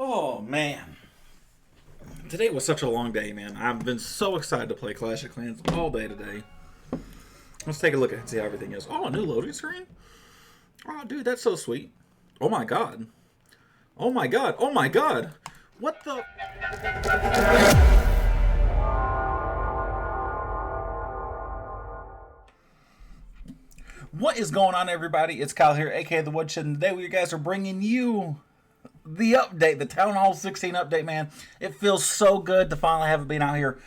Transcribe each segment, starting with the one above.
Oh man, today was such a long day, man. I've been so excited to play Clash of Clans all day today. Let's take a look at it and see how everything is. Oh, a new loading screen? Oh, dude, that's so sweet. Oh my god. Oh my god. Oh my god. What the? What is going on, everybody? It's Kyle here, aka The Woodshed, and today we guys are bringing you the update, the Town Hall 16 update, man. It feels so good to finally have it been out here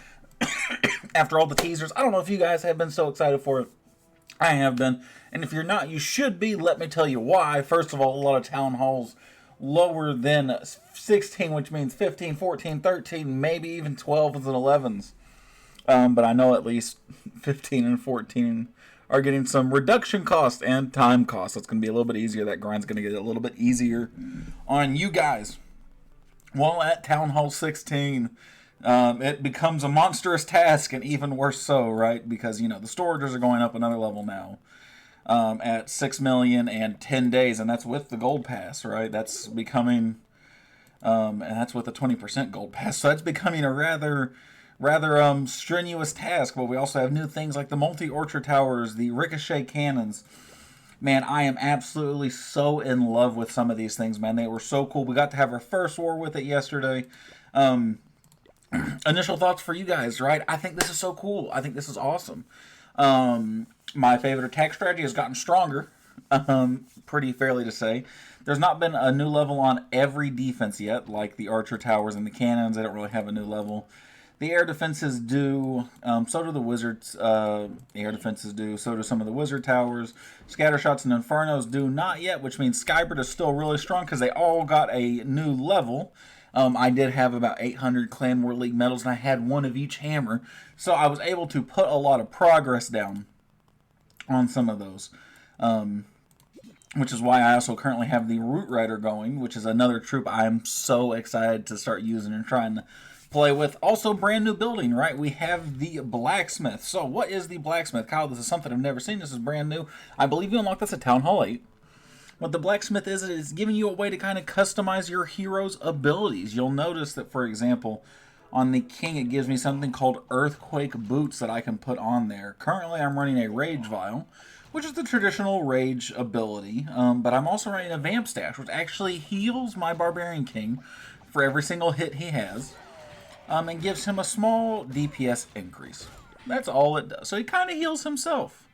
after all the teasers. I don't know if you guys have been so excited for it. I have been, and if you're not, you should be. Let me tell you why. First of all, a lot of Town Halls lower than 16, which means 15, 14, 13, maybe even 12s and 11s. But I know at least 15 and 14 are getting some reduction cost and time cost. It's going to be a little bit easier. That grind's going to get a little bit easier on you guys. Well, at Town Hall 16, it becomes a monstrous task, and even worse so, right? Because, you know, the storages are going up another level now at 6 million and 10 days, and that's with the gold pass, right? That's becoming, and that's with a 20% gold pass. So that's becoming a rather strenuous task. But we also have new things like the multi-orchard towers, the ricochet cannons. Man, I am absolutely so in love with some of these things, man. They were so cool. We got to have our first war with it yesterday. Initial thoughts for you guys, right? I think this is so cool. I think this is awesome. My favorite attack strategy has gotten stronger, pretty fairly to say. There's not been a new level on every defense yet, like the archer towers and the cannons. They don't really have a new level. The air defenses do, so do the wizards. The air defenses do, so do some of the wizard towers. Scatter shots and infernos do not yet, which means Skybird is still really strong because they all got a new level. I did have about 800 Clan War League medals, and I had one of each hammer, so I was able to put a lot of progress down on some of those. Which is why I also currently have the Root Rider going, which is another troop I am so excited to start using and trying to play with. Also, brand new building, right? We have the blacksmith. So what is the blacksmith? Kyle, this is something I've never seen. This is brand new. I believe you unlock this at Town Hall 8. What the blacksmith is giving you a way to kind of customize your hero's abilities. You'll notice that, for example, on the king, it gives me something called earthquake boots that I can put on there. Currently, I'm running a rage vial, which is the traditional rage ability, but I'm also running a vamp stash, which actually heals my barbarian king for every single hit he has. And gives him a small DPS increase. That's all it does. So he kind of heals himself.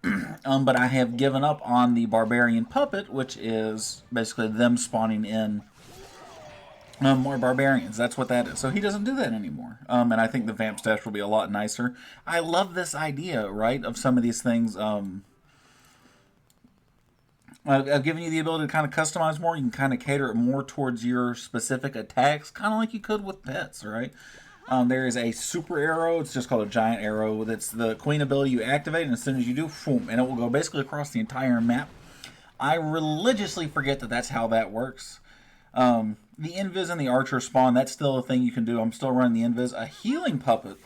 But I have given up on the Barbarian Puppet, which is basically them spawning in more barbarians. That's what that is. So he doesn't do that anymore. And I think the Vamp Stash will be a lot nicer. I love this idea, right, of some of these things. I've given you the ability to kind of customize more. You can kind of cater it more towards your specific attacks, kind of like you could with pets, right? There is a super arrow. It's just called a giant arrow. That's the queen ability you activate, and as soon as you do, boom, and it will go basically across the entire map. I religiously forget that that's how that works. The invis and the archer spawn, that's still a thing you can do. I'm still running the invis. A healing puppet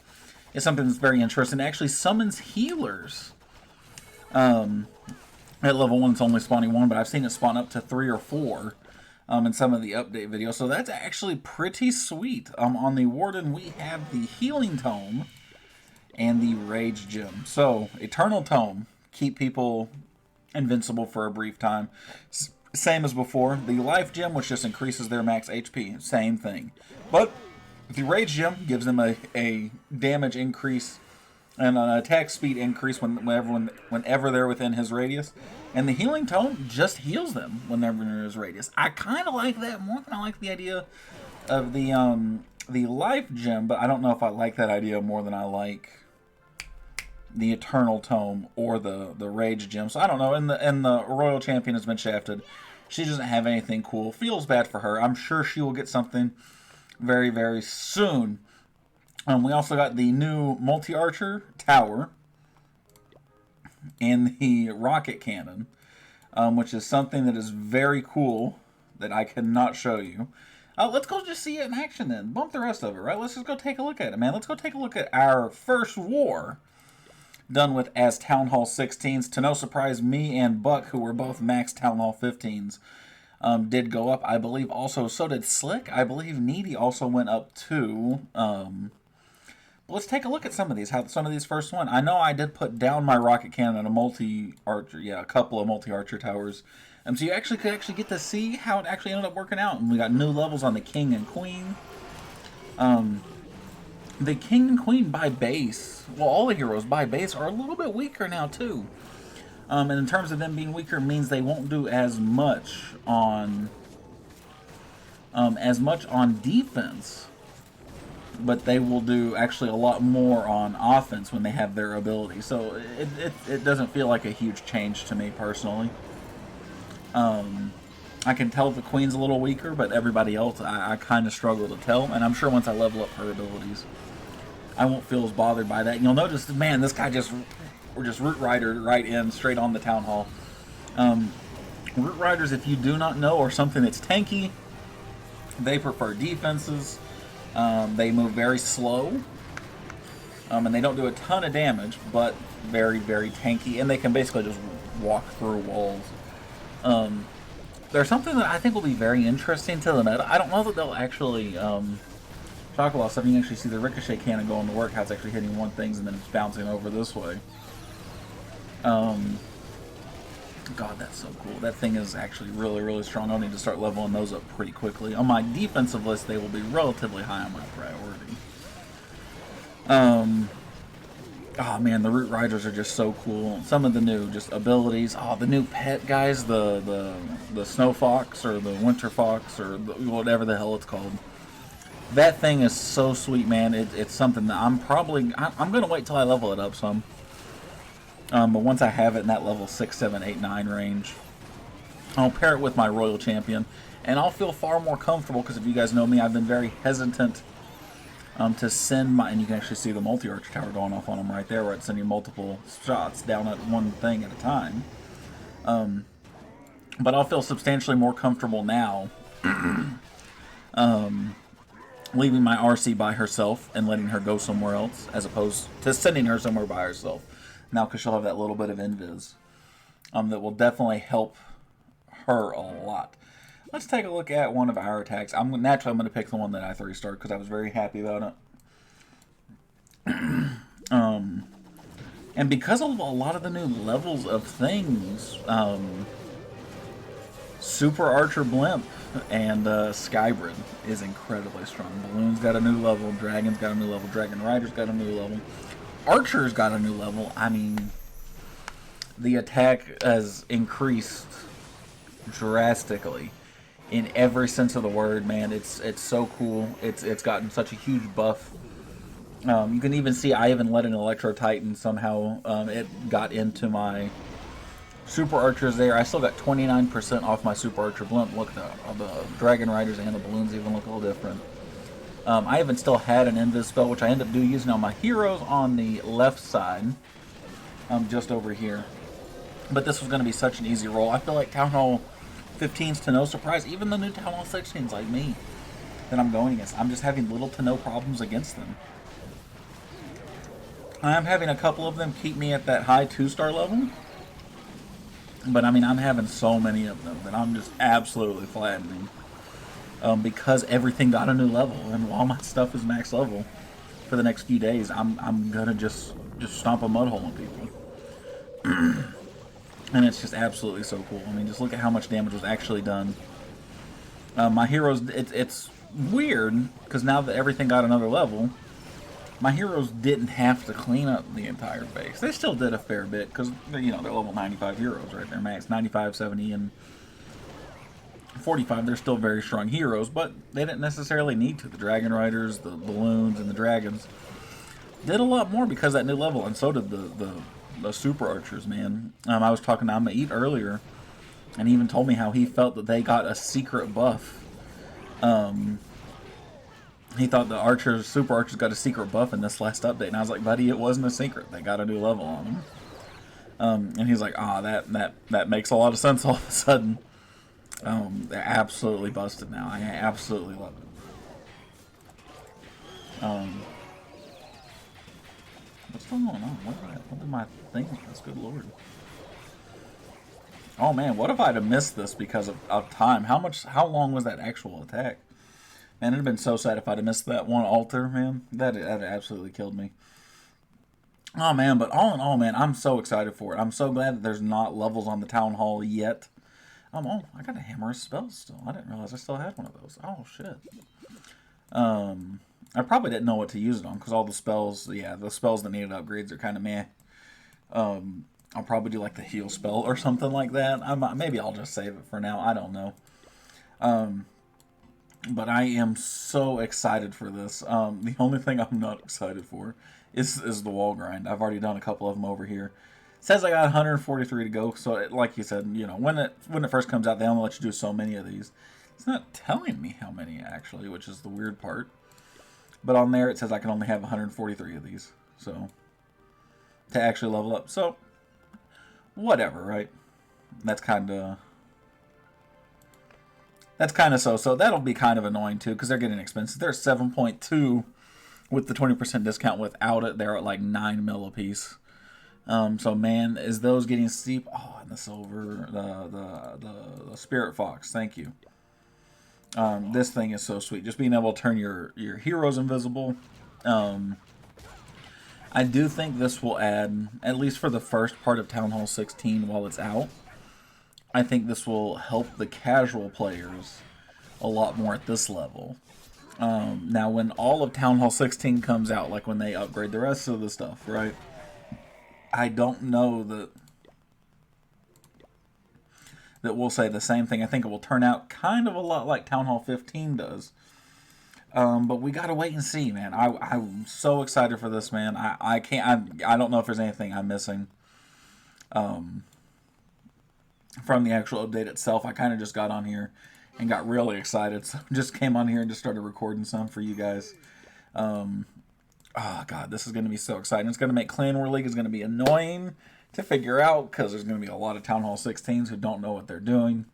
is something that's very interesting. It actually summons healers. At level 1, it's only spawning 1, but I've seen it spawn up to 3 or 4 in some of the update videos. So that's actually pretty sweet. On the Warden, we have the Healing Tome and the Rage Gem. So, Eternal Tome, keep people invincible for a brief time. Same as before. The Life Gem, which just increases their max HP, same thing. But the Rage Gem gives them a damage increase and an attack speed increase whenever they're within his radius. And the Healing Tome just heals them whenever they're in his radius. I kind of like that more than I like the idea of the Life Gem, but I don't know if I like that idea more than I like the Eternal Tome or the Rage Gem. So I don't know. And the Royal Champion has been shafted. She doesn't have anything cool. Feels bad for her. I'm sure she will get something very, very soon. We also got the new multi-archer tower and the rocket cannon, which is something that is very cool that I cannot show you. Let's go just see it in action then. Bump the rest of it, right? Let's just go take a look at it, man. Let's go take a look at our first war done with as Town Hall 16s. To no surprise, me and Buck, who were both max Town Hall 15s, did go up, I believe. Also, so did Slick. I believe Needy also went up too. Let's take a look at some of these. How some of these first one. I know I did put down my rocket cannon and a multi-archer. Yeah, a couple of multi-archer towers. So you actually could get to see how it actually ended up working out. And we got new levels on the King and Queen. The King and Queen by base, well, all the heroes by base are a little bit weaker now too. And in terms of them being weaker, means they won't do as much on defense, but they will do actually a lot more on offense when they have their ability. So it doesn't feel like a huge change to me personally. I can tell the Queen's a little weaker, but everybody else I kind of struggle to tell. And I'm sure once I level up her abilities, I won't feel as bothered by that. And you'll notice, man, this guy just Root Rider right in, straight on the Town Hall. Root Riders, if you do not know, are something that's tanky. They prefer defenses. They move very slow. And they don't do a ton of damage, but very, very tanky. And they can basically just walk through walls. There's something that I think will be very interesting to the meta. I don't know that they'll actually talk about stuff. You can actually see the ricochet cannon going to work, how it's actually hitting one thing and then it's bouncing over this way. God, that's so cool. That thing is actually really, really strong. I'll need to start leveling those up pretty quickly. On my defensive list, they will be relatively high on my priority. Oh man, the Root Riders are just so cool. Some of the new just abilities. Oh, the new pet guys, the Snow Fox or the Winter Fox or whatever the hell it's called. That thing is so sweet, man. It's something that I'm gonna wait till I level it up some. But once I have it in that level 6, 7, 8, 9 range, I'll pair it with my Royal Champion, and I'll feel far more comfortable. Because if you guys know me, I've been very hesitant to send my, and you can actually see the multi-archer tower going off on them right there, where it's sending multiple shots down at one thing at a time. But I'll feel substantially more comfortable now leaving my RC by herself and letting her go somewhere else, as opposed to sending her somewhere by herself. Now, because she'll have that little bit of invis that will definitely help her a lot. Let's take a look at one of our attacks. Naturally, I'm going to pick the one that I 3-starred because I was very happy about it. And because of a lot of the new levels of things, Super Archer Blimp and Skybrid is incredibly strong. Balloon's got a new level, Dragon's got a new level, Dragon Rider's got a new level, Archer's got a new level. I mean, the attack has increased drastically in every sense of the word, man. It's so cool. It's gotten such a huge buff. You can even see I even let an Electro Titan somehow. It got into my Super Archers there. I still got 29% off my Super Archer Blimp. Look, the Dragon Riders and the balloons even look a little different. I even still had an Invis spell, which I end up using on my heroes on the left side, just over here. But this was going to be such an easy roll. I feel like Town Hall 15's to no surprise, even the new Town Hall 16's like me, that I'm going against. I'm just having little to no problems against them. I'm having a couple of them keep me at that high 2-star level. But I mean, I'm having so many of them that I'm just absolutely flattening. Because everything got a new level, and while my stuff is max level for the next few days, I'm gonna just stomp a mud hole on people. And it's just absolutely so cool. I mean, just look at how much damage was actually done. My heroes, it's weird, because now that everything got another level, my heroes didn't have to clean up the entire base. They still did a fair bit, because, you know, they're level 95 heroes right there, max 95, 70, and 45. They're still very strong heroes, but they didn't necessarily need to. The Dragon Riders, the Balloons, and the Dragons did a lot more because of that new level, and so did the Super Archers, man. I was talking to Amaeat earlier, and he even told me how he felt that they got a secret buff. He thought the Super Archers got a secret buff in this last update, and I was like, buddy, it wasn't a secret. They got a new level on them. And he's like, that makes a lot of sense all of a sudden. They're absolutely busted now. I absolutely love it. What's going on? What did my thing was? Good lord. Oh man, what if I'd have missed this because of time? How long was that actual attack? Man, it'd have been so sad if I'd have missed that one altar, man. That absolutely killed me. Oh man, but all in all, man, I'm so excited for it. I'm so glad that there's not levels on the Town Hall yet. Oh, I got a hammer of spells still. I didn't realize I still had one of those. Oh shit. I probably didn't know what to use it on because all the spells, yeah, the spells that needed upgrades are kind of meh. I'll probably do like the heal spell or something like that. Maybe I'll just save it for now. I don't know. But I am so excited for this. The only thing I'm not excited for is the wall grind. I've already done a couple of them over here. It says I got 143 to go. So like you said, you know, when it first comes out, they only let you do so many of these. It's not telling me how many actually, which is the weird part. But on there it says I can only have 143 of these. So to actually level up. So whatever, right? That's kind of so that'll be kind of annoying too because they're getting expensive. They're 7.2 with the 20% discount. Without it, they're at like 9 mil a piece. So man, is those getting steep? Oh, and the silver, the spirit fox. Thank you. This thing is so sweet. Just being able to turn your heroes invisible. I do think this will add, at least for the first part of Town Hall 16 while it's out, I think this will help the casual players a lot more at this level. Now, when all of Town Hall 16 comes out, like when they upgrade the rest of the stuff, right? I don't know that we'll say the same thing. I think it will turn out kind of a lot like Town Hall 15 does. But we gotta wait and see, man. I'm so excited for this, man. I don't know if there's anything I'm missing from the actual update itself. I kind of just got on here and got really excited, so just came on here and just started recording some for you guys. Oh god, this is gonna be so exciting. It's gonna make Clan War League is gonna be annoying to figure out because there's gonna be a lot of Town Hall 16s who don't know what they're doing.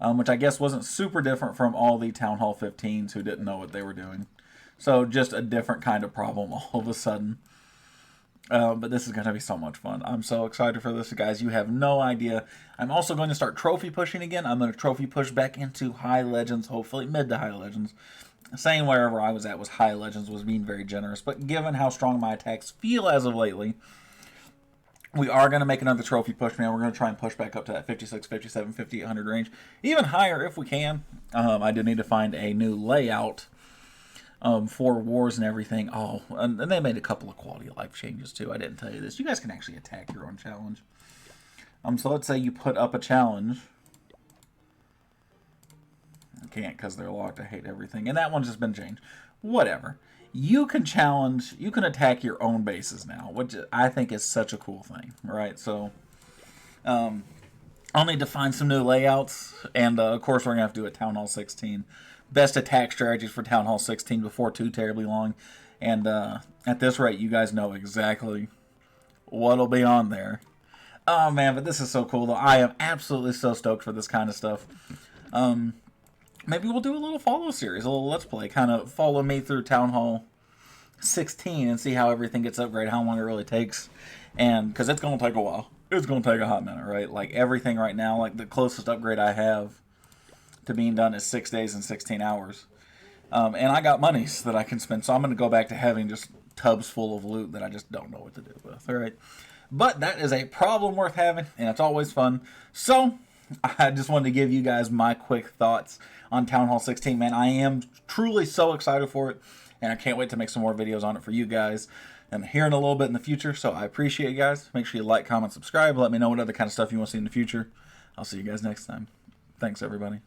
Which I guess wasn't super different from all the Town Hall 15s who didn't know what they were doing. So just a different kind of problem all of a sudden. But this is going to be so much fun. I'm so excited for this, guys. You have no idea. I'm also going to start trophy pushing again. I'm going to trophy push back into High Legends, hopefully mid to High Legends. Saying wherever I was at was High Legends was being very generous. But given how strong my attacks feel as of lately, we are going to make another trophy push, man. We're going to try and push back up to that 56, 57, 5800 range. Even higher if we can. I do need to find a new layout for wars and everything. Oh, and they made a couple of quality of life changes too. I didn't tell you this. You guys can actually attack your own challenge. So let's say you put up a challenge. I can't because they're locked. I hate everything. And that one's just been changed. Whatever. You can challenge, you can attack your own bases now, which I think is such a cool thing, right? So, I'll need to find some new layouts, and of course we're going to have to do a Town Hall 16. Best attack strategies for Town Hall 16 before too terribly long, and at this rate, you guys know exactly what'll be on there. Oh man, but this is so cool, though. I am absolutely so stoked for this kind of stuff. Maybe we'll do a little follow series, a little Let's Play, kind of follow me through Town Hall 16 and see how everything gets upgraded, how long it really takes. And, because it's going to take a while. It's going to take a hot minute, right? Like, everything right now, like, the closest upgrade I have to being done is 6 days and 16 hours. And I got monies that I can spend, so I'm going to go back to having just tubs full of loot that I just don't know what to do with, all right? But that is a problem worth having, and it's always fun. So, I just wanted to give you guys my quick thoughts on Town Hall 16, man. I am truly so excited for it, and I can't wait to make some more videos on it for you guys. I'm here in a little bit in the future, so I appreciate you guys. Make sure you like, comment, subscribe. Let me know what other kind of stuff you want to see in the future. I'll see you guys next time. Thanks, everybody.